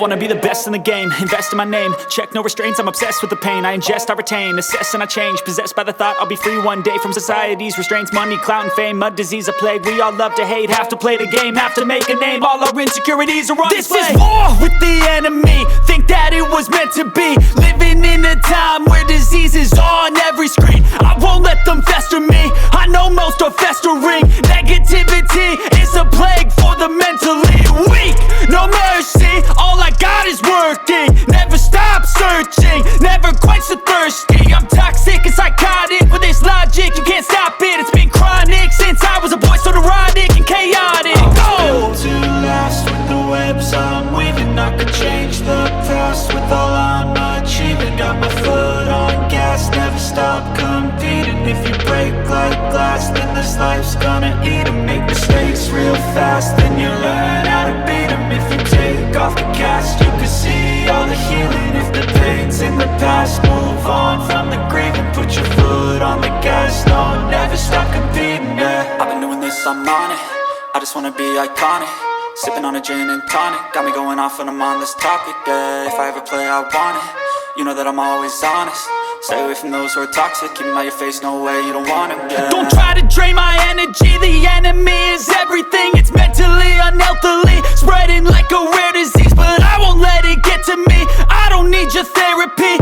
wanna be the best in the game, invest in my name, check no restraints, I'm obsessed with the pain. I ingest, I retain, assess and I change, possessed by the thought I'll be free one day from society's restraints. Money, clout and fame, mud, disease, a plague. We all love to hate, have to play the game, have to make a name. All our insecurities are on display. This is war with the enemy, think that it was meant to be. Living in a time where disease is on every screen. I won't let them fester me, I know most are festering. Negativity is a plague for the mentally weak. No mercy, all I got is working. Never stop searching, never quench the thirsty. I'm toxic and psychotic, with this logic you can't stop it. It's been chronic since I was a boy, so neurotic and chaotic. Built to last with the webs I'm weaving. I could change the past with all I'm achieving. Got my foot on gas, never stop competing. If you break like glass, then this life's gonna eat 'em. Make mistakes real fast, then you learn how to beat 'em. If you take off the cast, you can see all the healing. If the pain's in the past, move on from the grave and put your foot on the gas. No, never stop competing, yeah. I've been doing this, I'm on it. I just wanna be iconic. Sipping on a gin and tonic, got me going off when I'm on this topic, yeah. If I ever play, I want it. You know that I'm always honest. Stay away from those who are toxic. Keep them out your face, no way, you don't want them, yeah. Don't try to drain my energy. The enemy is everything. It's mentally, unhealthily, spreading like a rare disease. But I won't let it get to me. I don't need your therapy.